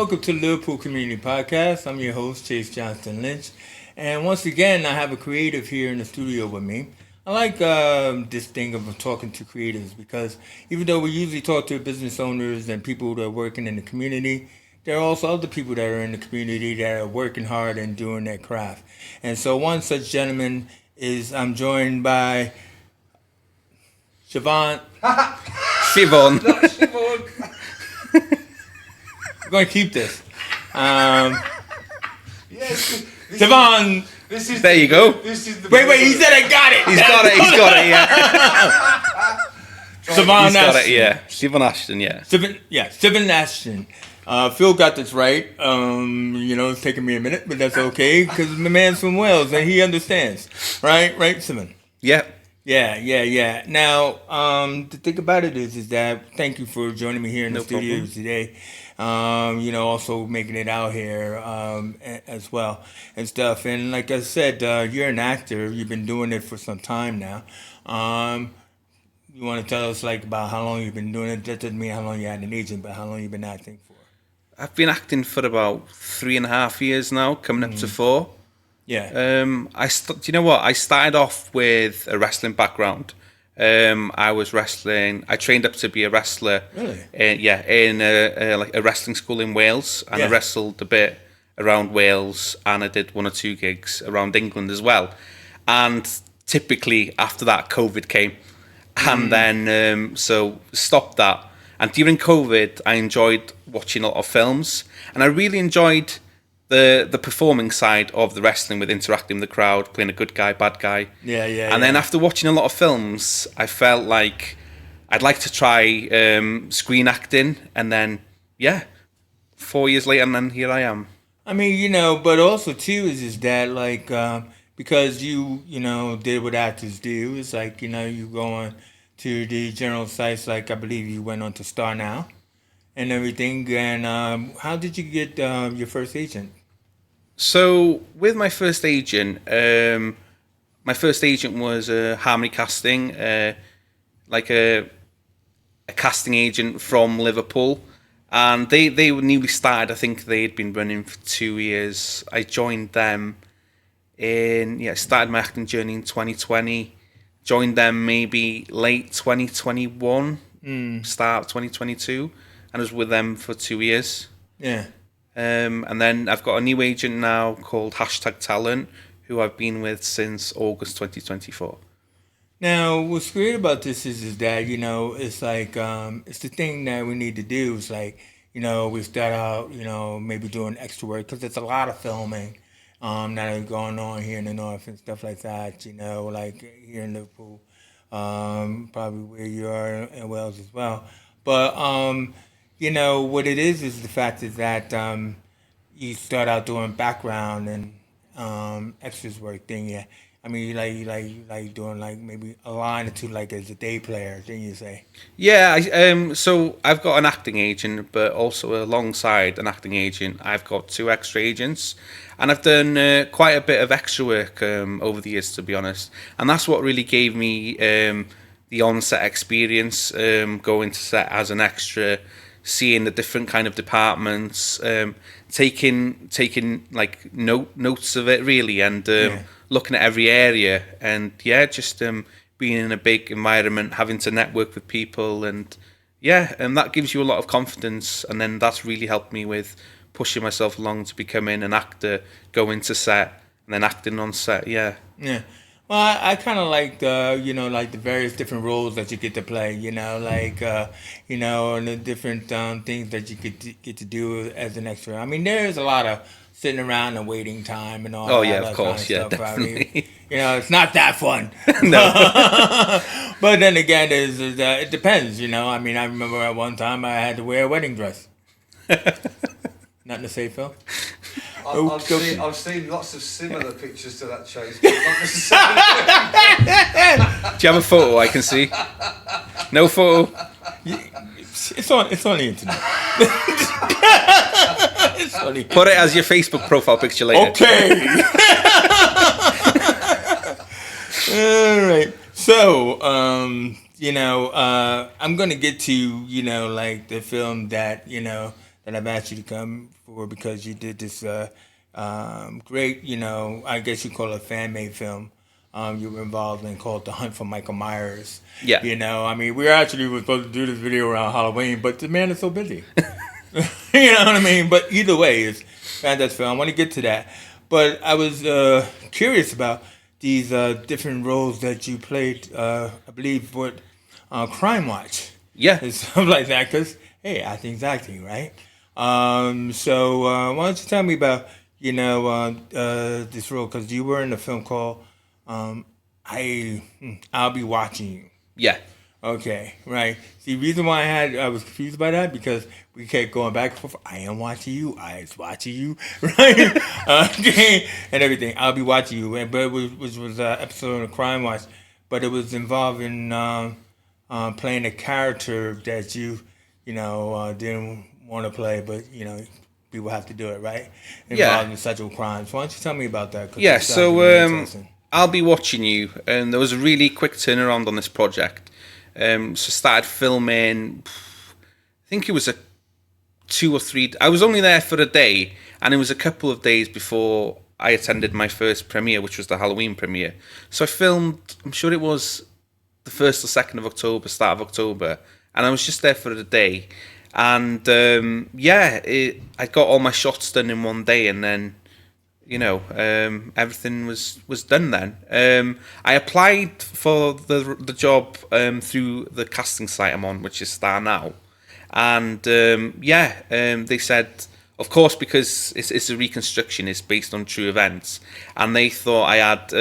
welcome to the Liverpool Community Podcast. I'm your host, Chase Johnston Lynch. And once again, I have a creative here in the studio with me. I like this thing of talking to creatives because even though we usually talk to business owners and people that are working in the community, there are also other people that are in the community that are working hard and doing their craft. And so one such gentleman is I'm joined by Siobhan. Llifon. We're going to keep this. Yes. Siobhan. There you go. Wait, he said I got it. He's got it, yeah. Siobhan He's got Ashton. it, yeah. Llifon Ashton, yeah. Llifon Ashton. Phil got this right. It's taking me a minute, but that's okay because my man's from Wales and he understands. Right, Siobhan? Yeah. Yeah. Now, the thing about it is that thank you for joining me here in the studio problem. today. Also making it out here as well and stuff. And like I said, you're an actor. You've been doing it for some time now. You want to tell us about how long you've been doing it? That doesn't mean how long you had an agent, but how long you've been acting for? I've been acting for about 3.5 years now, coming up to 4. Yeah. I started off with a wrestling background. I was wrestling. I trained up to be a wrestler. Really? In a wrestling school in Wales, and I wrestled a bit around Wales, and I did 1 or 2 gigs around England as well. And typically after that, COVID came, and then so stopped that. And during COVID, I enjoyed watching a lot of films, and I really enjoyed the performing side of the wrestling with interacting with the crowd, playing a good guy, bad guy. Yeah. And then after watching a lot of films, I felt like I'd like to try screen acting. And then, 4 years later, and then here I am. I mean, but also too is that because you did what actors do. It's you go on to the general sites. Like I believe you went on to Star Now and everything. And how did you get your first agent? So with my first agent was Harmony Casting, like a casting agent from Liverpool, and they were newly started. I think they had been running for 2 years. I joined them started my acting journey in 2020. Joined them maybe late 2021, start 2022, and I was with them for 2 years. Yeah. And then I've got a new agent now called #Talent, who I've been with since August 2024. Now, what's great about this is that, it's it's the thing that we need to do. It's we start out, maybe doing extra work because there's a lot of filming that is going on here in the North and stuff like that, like here in Liverpool, probably where you are in Wales as well. But, what it is the fact is that you start out doing background and extras work thing. Yeah, I mean, you like doing maybe a line or two as a day player. Then you say. Yeah, so I've got an acting agent, but also alongside an acting agent, I've got 2 extra agents, and I've done quite a bit of extra work over the years, to be honest. And that's what really gave me the on-set experience, going to set as an extra, seeing the different kind of departments, taking notes of it really, and looking at every area, and just being in a big environment, having to network with people, and that gives you a lot of confidence, and then that's really helped me with pushing myself along to becoming an actor, going to set, and then acting on set. Yeah. Well, I kind of like the various different roles that you get to play, and the different things that you get to do as an extra. I mean, there's a lot of sitting around and waiting time and all that. Oh yeah, of course, kind of stuff. definitely. I mean, it's not that fun. No. But then again, it depends. I mean, I remember at one time I had to wear a wedding dress. Nothing to say, Phil? I've seen lots of similar pictures to that, Chase, but not necessarily. Do you have a photo I can see? No photo? It's on the internet. It's funny. Put it as your Facebook profile picture later. Okay. All right. So, I'm going to get to, the film that, that I've asked you to come for because you did this great, I guess you call it a fan-made film. You were involved in called The Hunt for Michael Myers. Yeah. We actually were supposed to do this video around Halloween, but the man is so busy. You know what I mean? But either way, it's fantastic film. I want to get to that. But I was curious about these different roles that you played, I believe, with Crime Watch. Yeah. And stuff like that, because, hey, acting's acting, right? So why don't you tell me about, this role? Because you were in a film called I'll Be Watching You. Yeah. Okay, right. See, the reason why I was confused by that because we kept going back and forth. I am watching you. I is watching you, right? Okay, and everything. I'll be watching you. But it was an episode of Crime Watch, but it was involving playing a character that you didn't want to play, but people have to do it, right? Involved in sexual crimes. Why don't you tell me about that? 'Cause Yeah. it sounds So really interesting. I'll be watching you, and there was a really quick turnaround on this project. So started filming. I think it was a 2 or 3. I was only there for a day, and it was a couple of days before I attended my first premiere, which was the Halloween premiere. So I filmed. I'm sure it was the 1st or 2nd of October, start of October, and I was just there for a day. And I got all my shots done in one day, and then everything was done then. I applied for the job through the casting site I'm on, which is Star Now, and they said, of course, because it's a reconstruction, it's based on true events, and they thought I had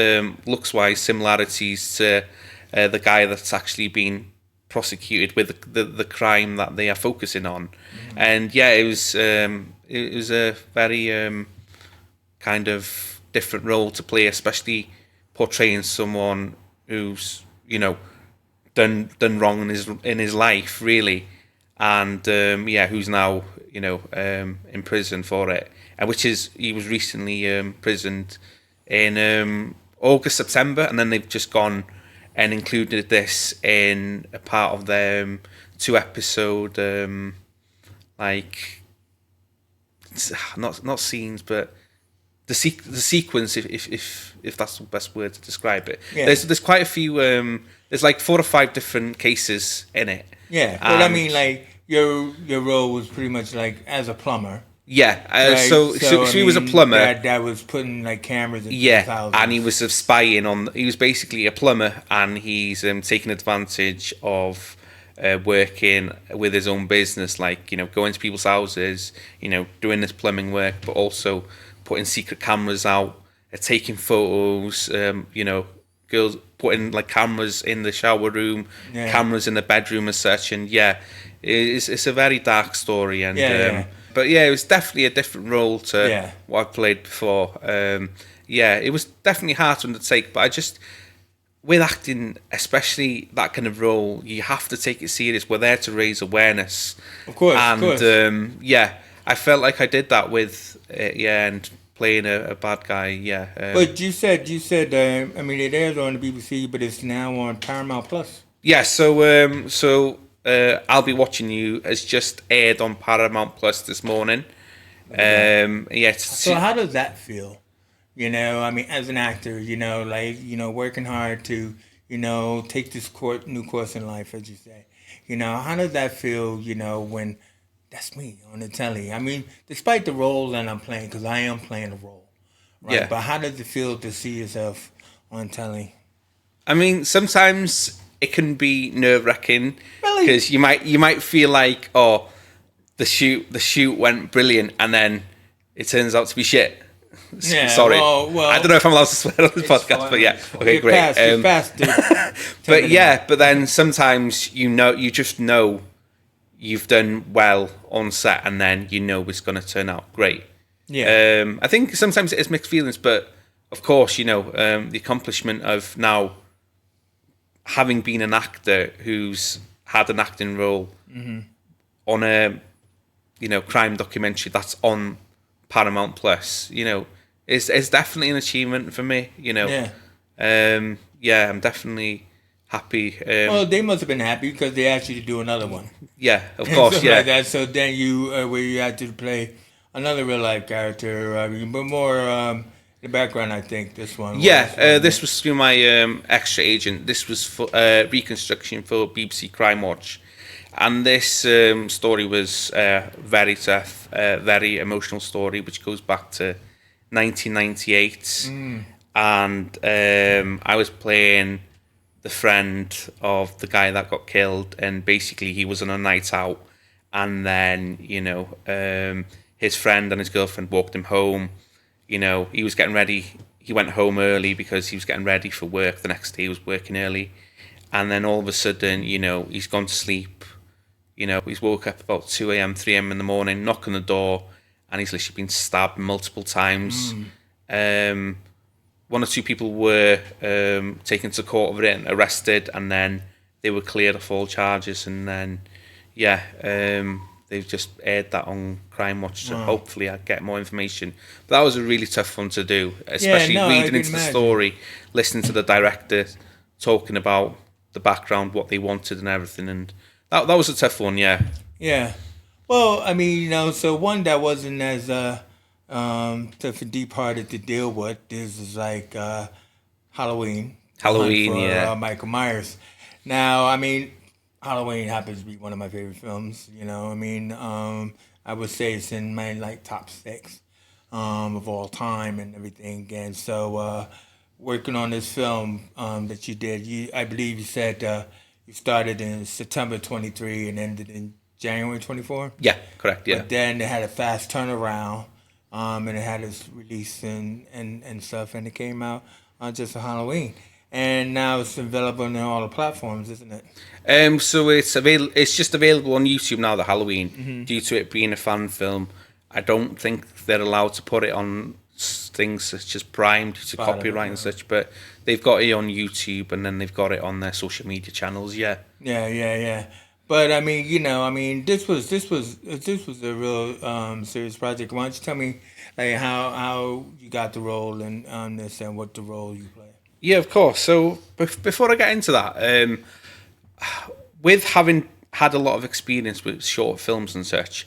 looks-wise similarities to the guy that's actually been prosecuted with the crime that they are focusing on. Mm-hmm. And it was a very kind of different role to play, especially portraying someone who's done wrong in his life, really, and who's now in prison for it, and he was recently imprisoned in August, September, and then they've just gone and included this in a part of their 2-episode not scenes, but the sequence, if that's the best word to describe it. Yeah. There's quite a few. There's like 4 or 5 different cases in it. Yeah, but I mean, like your role was pretty much like as a plumber. Yeah, right? so he was a plumber that was putting like cameras in houses. And he was spying on. He was basically a plumber, and he's taking advantage of working with his own business, like going to people's houses, doing this plumbing work, but also putting secret cameras out, taking photos, girls putting like cameras in the shower room, cameras in the bedroom as such, and it's a very dark story, and but it was definitely a different role to what I've played before. It was definitely hard to undertake, but with acting, especially that kind of role, you have to take it serious. We're there to raise awareness, of course, and I felt like I did that with and playing a bad guy. But you said it airs on the BBC, but it's now on Paramount Plus. Yeah, so I'll Be Watching You has just aired on Paramount Plus this morning. So how does that feel? As an actor, working hard to, take this new course in life, as you say. How does that feel, when that's me on the telly? I mean, despite the role that I'm playing, because I am playing a role, right? Yeah. But how does it feel to see yourself on telly? I mean, sometimes it can be nerve-wracking because you might feel like, oh, the shoot went brilliant, and then it turns out to be shit. Yeah, sorry, well, I don't know if I'm allowed to swear on this podcast, fine, but yeah, okay, great. You're fast, dude. but then sometimes you just know you've done well on set, and then it's going to turn out great. Yeah. I think sometimes it is mixed feelings, but of course, the accomplishment of now having been an actor who's had an acting role on a crime documentary that's on Paramount Plus, it's definitely an achievement for me. I'm definitely happy. Well, they must have been happy because they asked you to do another one. Yeah, of course, Something yeah. like that. So then you, where you had to play another real life character, but more the background. I think this one. Yeah, this was through my extra agent. This was for reconstruction for BBC Crime Watch. And this story was very tough, very emotional story, which goes back to 1998. And I was playing the friend of the guy that got killed, and basically he was on a night out, and then his friend and his girlfriend walked him home. He was getting ready. He went home early because he was getting ready for work the next day. He was working early, and then all of a sudden, he's gone to sleep. He's woke up about 2 a.m., 3 a.m. in the morning, knock on the door, and he's literally been stabbed multiple times. One or two people were taken to court over it and arrested, and then they were cleared of all charges. And then, they've just aired that on Crime Watch, so hopefully I get more information. But that was a really tough one to do, especially reading into the story, listening to the director talking about the background, what they wanted and everything. And that was a tough one, yeah. Yeah. Well, I mean, so one that wasn't as tough and deep-hearted to deal with. This is like Halloween. Halloween, for Michael Myers. Now, I mean, Halloween happens to be one of my favorite films. I would say it's in my top 6 of all time and everything. And so, working on this film that you did, I believe you said you started in September 23 and ended in January 24. Yeah, correct. Yeah. But then they had a fast turnaround, and it had its release and stuff, and it came out on just for Halloween. And now it's available on all the platforms, isn't it? So it's just available on YouTube now, the Halloween, due to it being a fan film. I don't think they're allowed to put it on things such as Prime due to copyright and such, but they've got it on YouTube, and then they've got it on their social media channels. Yeah. But I mean, this was a real serious project. Why don't you tell me like how you got the role on this and what the role you play? Yeah, of course. So before I get into that, with having had a lot of experience with short films and such,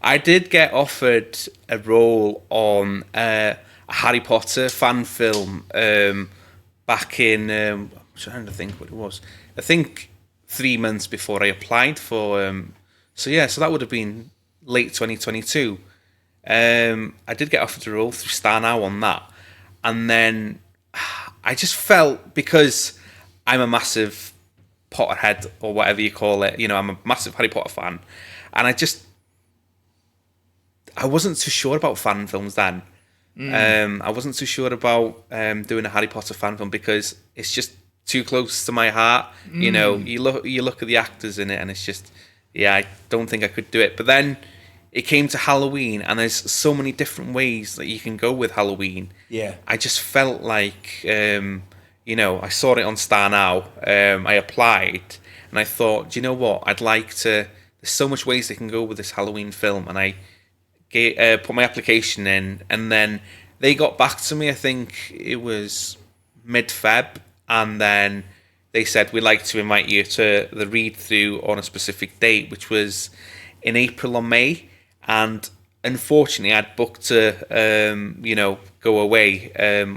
I did get offered a role on a Harry Potter fan film back in, I'm trying to think what it was. I think 3 months before I applied for, so that would have been late 2022. I did get offered a role through Star Now on that. And then I just felt, because I'm a massive Potterhead or whatever you call it, I'm a massive Harry Potter fan, and I wasn't too sure about fan films then. I wasn't too sure about doing a Harry Potter fan film because it's just too close to my heart. You look at the actors in it, and it's just, I don't think I could do it. But then it came to Halloween, and there's so many different ways that you can go with Halloween. Yeah. I just felt like, I saw it on Star Now. I applied, and I thought, do you know what? There's so much ways they can go with this Halloween film, and I put my application in, and then they got back to me, I think it was mid-Feb, and then they said, we'd like to invite you to the read-through on a specific date, which was in April or May. And unfortunately, I'd booked to, go away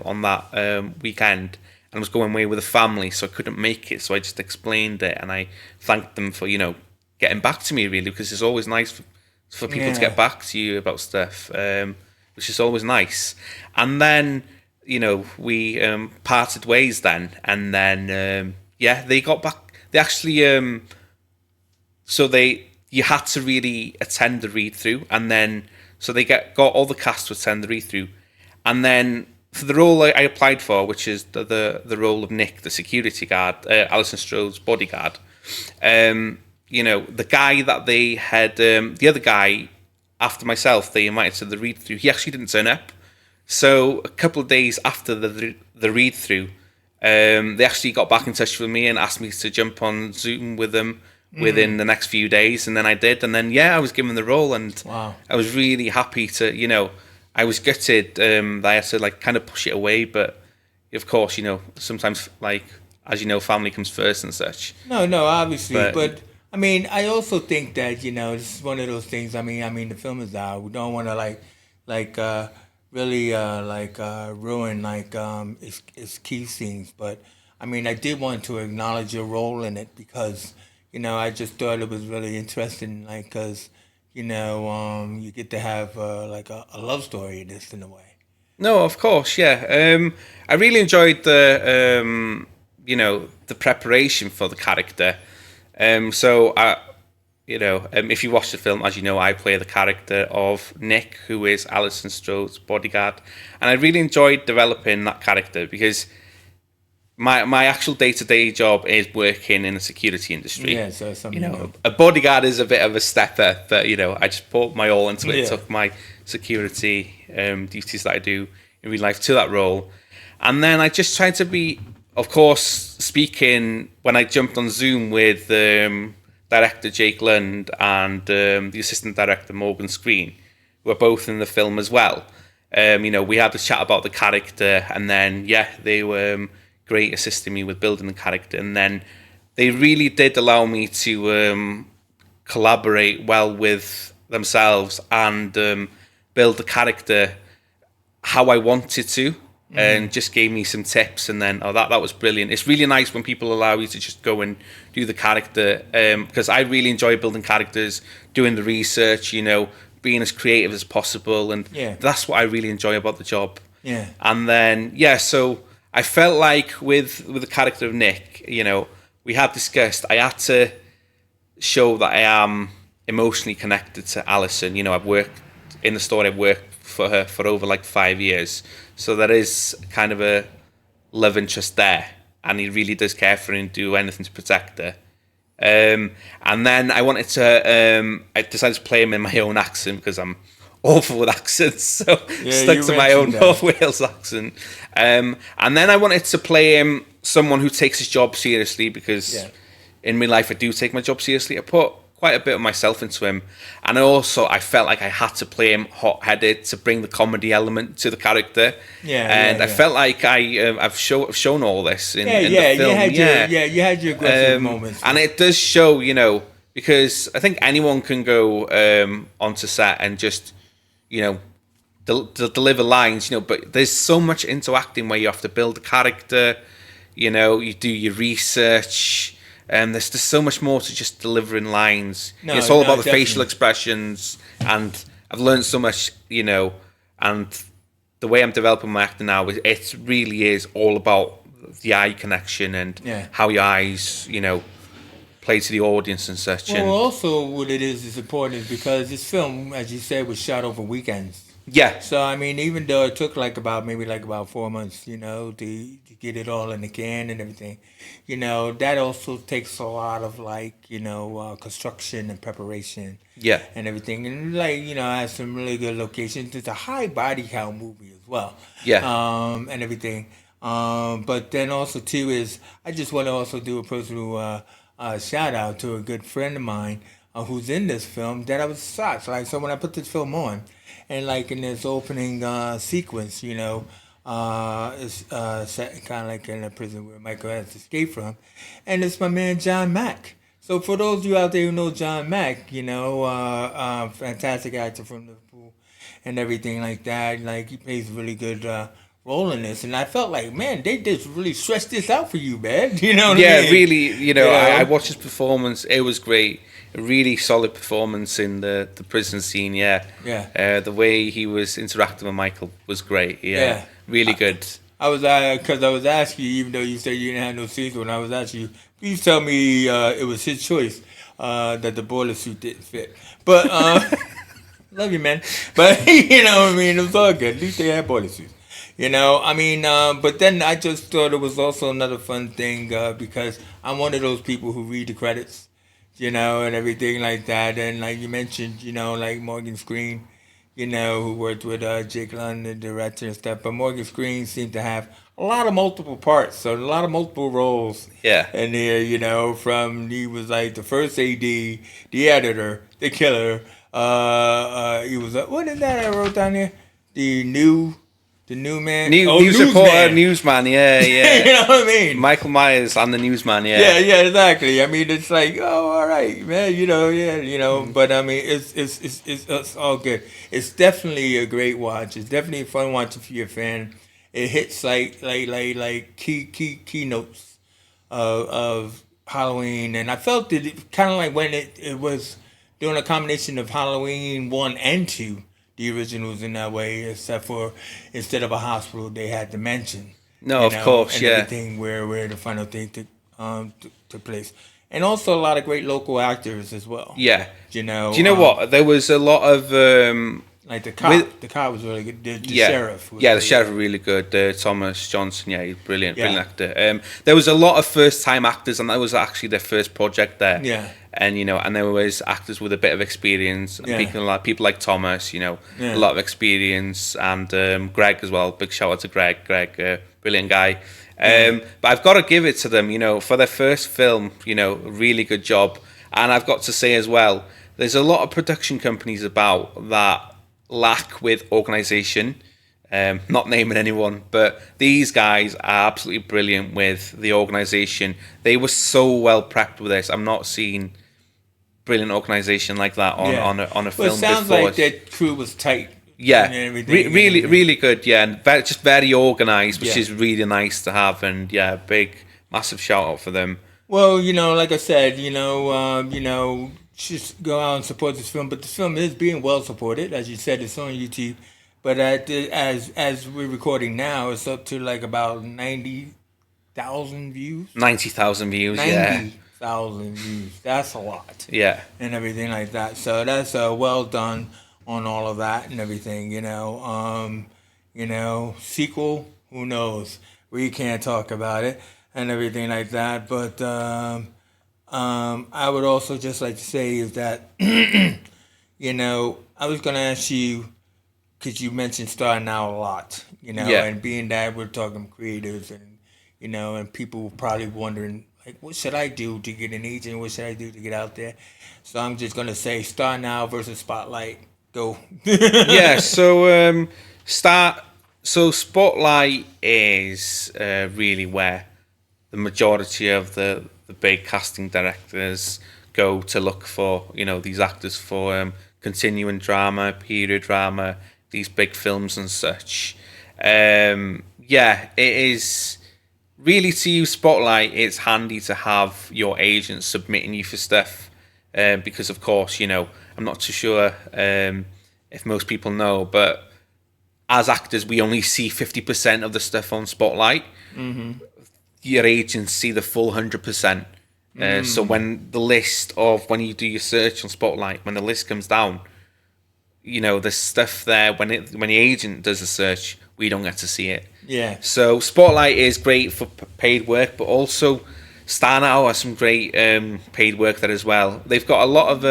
on that weekend, and I was going away with a family, so I couldn't make it. So I just explained it, and I thanked them for, getting back to me, really, because it's always nice for people to get back to you about stuff, which is always nice. And then, we parted ways then, and then, they got back. They actually, you had to really attend the read-through, and then, so they got all the cast to attend the read-through. And then, for the role I applied for, which is the role of Nick, the security guard, Alison Strode's bodyguard, the guy that they had, the other guy, after myself, they invited to the read-through, he actually didn't turn up. So, a couple of days after the read-through, they actually got back in touch with me and asked me to jump on Zoom with them within the next few days, and then I did, and then I was given the role, and I was really happy to, I was gutted that I had to kind of push it away, but of course, sometimes as you know, family comes first and such. No, obviously, But but I mean, I also think that this is one of those things. I mean, the film is out. We don't want to like, really, ruin its key scenes. But I mean, I did want to acknowledge your role in it because, I just thought it was really interesting. Like, cause, you get to have like a love story in this in a way. no, of course, yeah. I really enjoyed the preparation for the character. So if you watch the film, as you know, I play the character of Nick, who is Alison Strode's bodyguard, and I really enjoyed developing that character because my actual day-to-day job is working in the security industry. Yeah, so something. A bodyguard is a bit of a stepper, but I just put my all into it. Yeah. Took my security duties that I do in real life to that role, and then I just tried to be, of course, speaking when I jumped on Zoom with director Jake Lund and the assistant director Morgan Screen, who are both in the film as well. We had a chat about the character, and then they were great assisting me with building the character, and then they really did allow me to collaborate well with themselves and build the character how I wanted to, and just gave me some tips, and then that was brilliant. It's really nice when people allow you to just go and do the character, because I really enjoy building characters, doing the research, being as creative as possible, and that's what I really enjoy about the job. Yeah. And then so I felt like with the character of Nick, we had discussed, I had to show that I am emotionally connected to Alison. I've worked in the story, I've worked for her for over 5 years, so there is kind of a love interest there, and he really does care for her and do anything to protect her. And then I wanted to I decided to play him in my own accent because I'm awful with accents, so stuck to my own North Wales accent. And then I wanted to play him someone who takes his job seriously, because in real life I do take my job seriously. I put quite a bit of myself into him, and I felt like I had to play him hot-headed to bring the comedy element to the character. I felt like I've shown all this in the film. You had your aggressive moments, and it does show, because I think anyone can go onto set and just deliver lines, but there's so much into acting where you have to build a character, you do your research. There's just so much more to just delivering lines. It's all about the facial expressions, and I've learned so much, and the way I'm developing my acting now, it really is all about the eye connection and how your eyes, play to the audience and such. Well, also what it is important because this film, as you said, was shot over weekends. Yeah. So I mean, even though it took about 4 months, to get it all in the can and everything, that also takes a lot of construction and preparation. Yeah. And everything, and has some really good locations. It's a high body count movie as well. Yeah. And everything. But then also too is I just want to also do a personal shout out to a good friend of mine who's in this film that I was shocked. So when I put this film on. And in this opening sequence, it's set kind of like in a prison where Michael has escaped from, and it's my man John Mack. So for those of you out there who know John Mack, fantastic actor from Liverpool, and everything like that. He plays a really good role in this, and I felt like, man, they just really stretched this out for you, man. You know what I mean? Really. I watched his performance. It was great. A really solid performance in the prison scene. The way he was interacting with Michael was great. Really good. I was asking you, even though you said you didn't have no scenes, when I was asking you, please tell me it was his choice that the boiler suit didn't fit. But love you, man. But it was all good. At least they had boiler suits. But then I just thought it was also another fun thing because I'm one of those people who read the credits. And everything like that. And like you mentioned, Morgan Screen, who worked with Jake Lund, the director and stuff. But Morgan Screen seemed to have a lot of multiple parts, so a lot of multiple roles. Yeah. In there, from he was like the first AD, the editor, the killer. He was what is that I wrote down there? The The new man. News reporter, newsman. Yeah, yeah. You know what I mean? Michael Myers and the newsman. Yeah. Yeah, exactly. I mean, it's like, oh, all right, man. But I mean, it's all good. It's definitely a great watch. It's definitely a fun watch if you're a fan. It hits like keynotes of Halloween, and I felt it kind of like when it was doing a combination of Halloween 1 and 2. The originals in that way, except for instead of a hospital, they had dimension. No, of course, and yeah. Everything where the final thing took place, and also a lot of great local actors as well. Yeah. Do you know what? There was a lot of like the cop. The cop was really good. The sheriff. The sheriff was really good. Thomas Johnson, he's brilliant actor. There was a lot of first-time actors, and that was actually their first project there. Yeah. And and there was actors with a bit of experience. Yeah. People like Thomas, a lot of experience, and Greg as well. Big shout out to Greg. Brilliant guy. But I've got to give it to them, for their first film, really good job. And I've got to say as well, there's a lot of production companies about that lack with organisation. Not naming anyone, but these guys are absolutely brilliant with the organisation. They were so well prepped with this. I'm not seeing brilliant organisation like that on a film before. It sounds like that crew was tight. Yeah, and everything, really good. Yeah, and just very organised, which is really nice to have. And yeah, massive shout out for them. Well, like I said, just go out and support this film. But the film is being well supported, as you said. It's on YouTube. But as we're recording now, it's up to like about 90,000 views. 90,000 views, 90,000 views. That's a lot. Yeah. And everything like that. So that's well done on all of that and everything, sequel, who knows? We can't talk about it and everything like that. But I would also just like to say is that, I was going to ask you, because you mentioned starting out a lot, and being that we're talking creators and people probably wondering, like, what should I do to get an agent? What should I do to get out there? So I'm just going to say starting out versus spotlight. Go. Yeah, so Spotlight is really where the majority of the big casting directors go to look for, these actors for continuing drama, period drama, these big films and such. It is really, to use Spotlight, it's handy to have your agent submitting you for stuff because, of course, I'm not too sure if most people know, but as actors, we only see 50% of the stuff on Spotlight. Mm-hmm. Your agents see the full 100%. So when you do your search on Spotlight, when the list comes down, there's stuff there. When the agent does a search, we don't get to see it. Yeah. So Spotlight is great for paid work, but also Stan Now has some great paid work there as well. They've got a lot of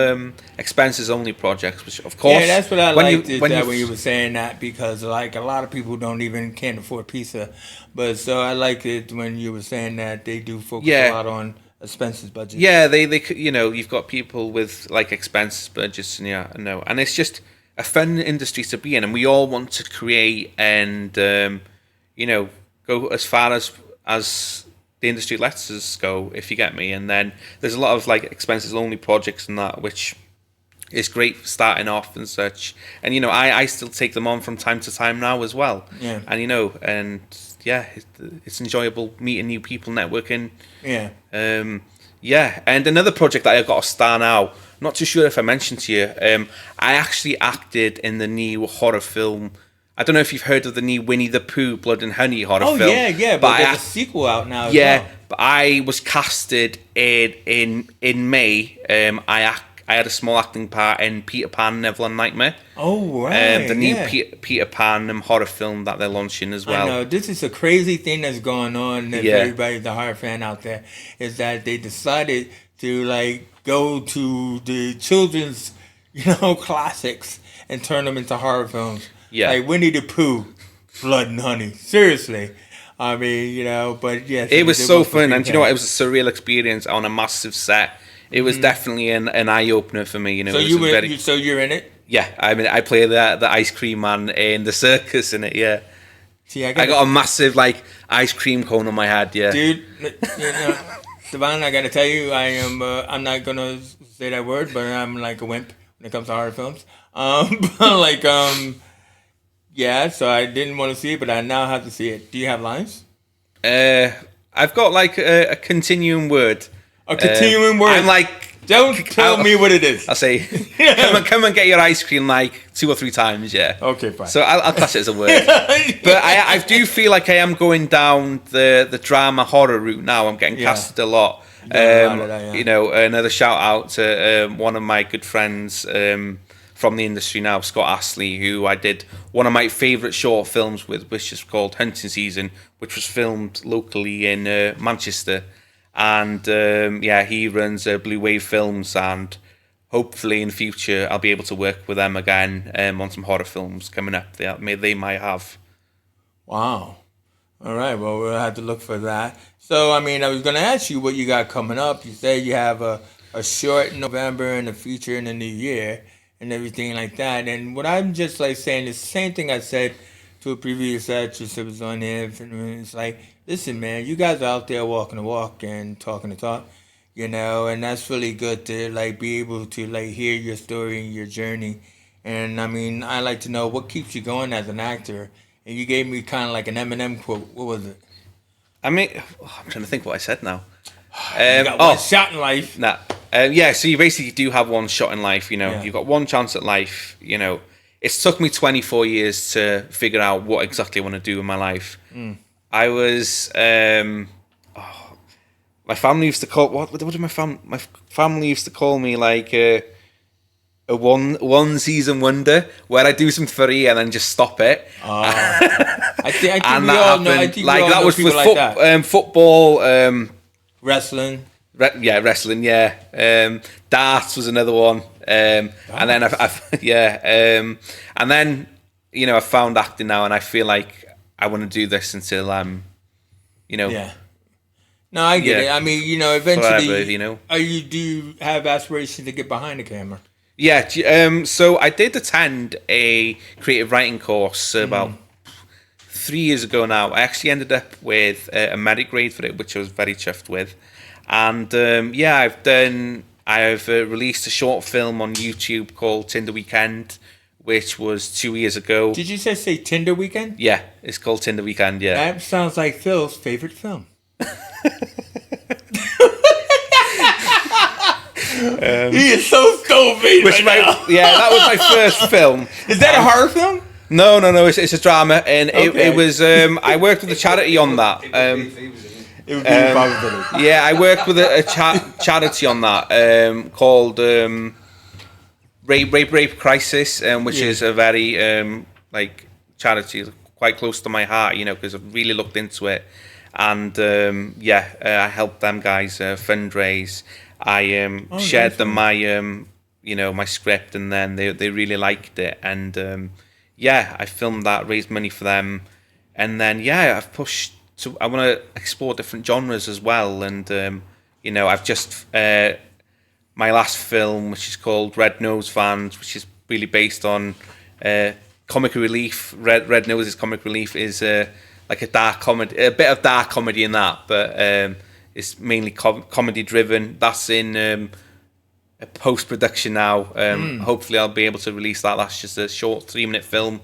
expenses only projects, which of course. Yeah, that's what I liked when you were saying that, because like a lot of people can't afford pizza, but so I like it when you were saying that they do focus a lot on expenses budget. Yeah, they you've got people with like expenses budgets and it's just a fun industry to be in, and we all want to create and go as far as the industry lets us go, if you get me. And then there's a lot of like expenses only projects and that, which is great for starting off and such. And I still take them on from time to time now as well. Yeah. And it's enjoyable meeting new people, networking. Yeah. And another project that I've got to star now, not too sure if I mentioned to you, I actually acted in the new horror film. I don't know if you've heard of the new Winnie the Pooh Blood and Honey horror film. Oh, yeah, but there's a sequel out now as well. But I was casted in May. I had a small acting part in Peter Pan, Neverland Nightmare. Oh, right. The new Peter Pan horror film that they're launching as well. I know. This is a crazy thing that's going on. For everybody, the horror fan out there, is that they decided to like go to the children's, classics and turn them into horror films. Yeah. Like Winnie the Pooh, Blood and Honey. Seriously. I mean, but yes. It was so fun. And you know what? It was a surreal experience on a massive set. It was definitely an eye-opener for me. So so you're in it? Yeah. I mean, I play the ice cream man in the circus in it, yeah. See, I got a massive like ice cream cone on my head. Yeah, dude. Devon, I gotta tell you, I am. I'm not gonna say that word, but I'm like a wimp when it comes to horror films. But like, yeah. So I didn't want to see it, but I now have to see it. Do you have lines? I've got like a continuing word. A continuing word. I'm like, don't tell me what it is. I'll say, come and get your ice cream like 2 or 3 times. Yeah. Okay, fine. So I'll class it as a word. But I do feel like I am going down the drama horror route now. I'm getting casted a lot. You know, another shout out to one of my good friends from the industry now, Scott Astley, who I did one of my favourite short films with, which is called Hunting Season, which was filmed locally in Manchester. And yeah, he runs Blue Wave Films, and hopefully in the future I'll be able to work with them again on some horror films coming up. They might have. Wow. All right. Well, we'll have to look for that. So, I mean, I was going to ask you what you got coming up. You said you have a short in November and a feature in the new year and everything like that. And what I'm just like saying is the same thing I said to a previous actress that was on there. And it's like, listen, man, you guys are out there walking the walk and talking the talk, you know, and that's really good to like be able to like hear your story and your journey. And I mean, I like to know what keeps you going as an actor. And you gave me kind of like an Eminem quote. What was it? I mean, I'm trying to think what I said now. You got one shot in life. Nah. Yeah, so you basically do have one shot in life, you know. Yeah. You've got one chance at life, you know. It's took me 24 years to figure out what exactly I want to do in my life. I was... my family used to call... What did my family used to call me, like... a one season wonder where I do something for a year and then just stop it. I think and we that all know. I happened. think Like we all that know was people with like that. football, Wrestling. wrestling, yeah. Darts was another one, and then and then you know I found acting now, and I feel like I want to do this until I'm, you know. Yeah. No, I get it. I mean, you know, eventually, forever, you know. do you have aspirations to get behind the camera? Yeah, so I did attend a creative writing course about 3 years ago now. I actually ended up with a merit grade for it, which I was very chuffed with. And yeah, I've released a short film on YouTube called Tinder Weekend, which was 2 years ago. Did you say Tinder Weekend? Yeah, it's called Tinder Weekend, yeah. That sounds like Phil's favorite film. He is so stupid right now. Yeah, that was my first film. Is that a horror film? No, it's a drama, and it was. I worked with a charity on that. It would be a probability. Yeah, I worked with a charity on that called Rape Crisis, which is a very like charity quite close to my heart, you know, because I've really looked into it, and I helped them guys fundraise. I shared them my you know, my script, and then they really liked it, and I filmed that, raised money for them, and then I've pushed to, I want to explore different genres as well, and you know, I've just my last film, which is called Red Nose Vans, which is really based on comic relief. Red Nose's comic relief is like a dark comedy, a bit of dark comedy in that, but it's mainly comedy driven. That's in post production now. Hopefully, I'll be able to release that. That's just a short 3-minute film.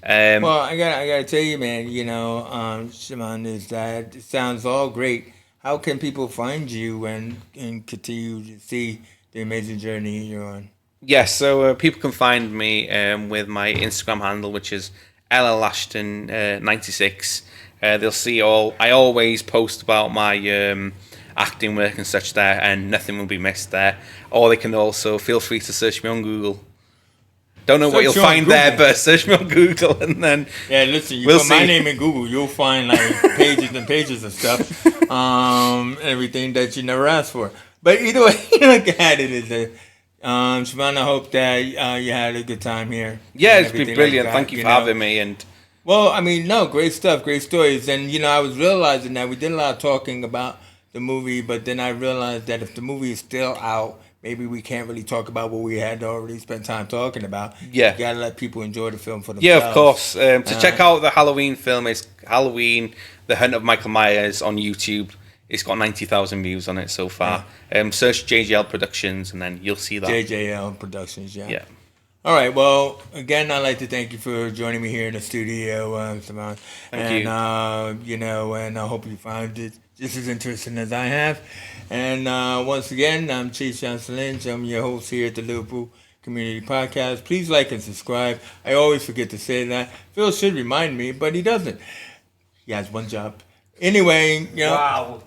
Well, I gotta tell you, man. You know, Shimon, is that it sounds all great. How can people find you and continue to see the amazing journey you're on? Yes, so people can find me with my Instagram handle, which is LL Ashton 96. They'll see I always post about my acting work and such there, and nothing will be missed there. Or they can also feel free to search me on Google. Don't know what you'll find there, but search me on Google, and then listen, you put my name in Google, you'll find like pages and pages of stuff, everything that you never asked for. But either way, look at it is Shimon, I hope that you had a good time here. Yeah, it's been brilliant. Like that, Thank you for having me. And well, I mean, no, great stuff, great stories. And, you know, I was realizing that we did a lot of talking about the movie, but then I realized that if the movie is still out, maybe we can't really talk about what we had already spent time talking about. Yeah. You gotta let people enjoy the film for Yeah, themselves. of course. To check out the Halloween film, it's Halloween, The Hunt of Michael Myers on YouTube. It's got 90,000 views on it so far. Search JGL Productions and then you'll see that. JJL Productions, yeah. Yeah. All right. Well, again, I'd like to thank you for joining me here in the studio, Simone. Thank you. And I hope you found it just as interesting as I have. And once again, I'm Chief Johnson Lynch. I'm your host here at the Liverpool Community Podcast. Please like and subscribe. I always forget to say that. Phil should remind me, but he doesn't. He has one job. Anyway, Wow.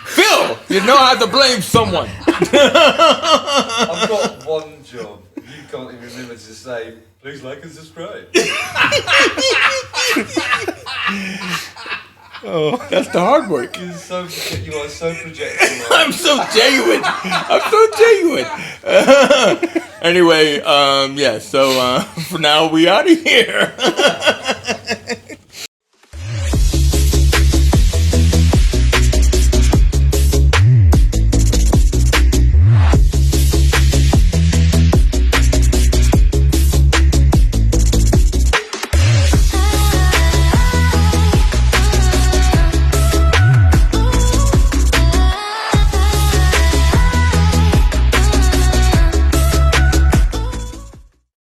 Phil, you know how to blame someone. I've got one job. You can't even remember to say, please like and subscribe. Oh, that's the hard work. You are so projectable. I'm so genuine. Anyway, so for now we out of here.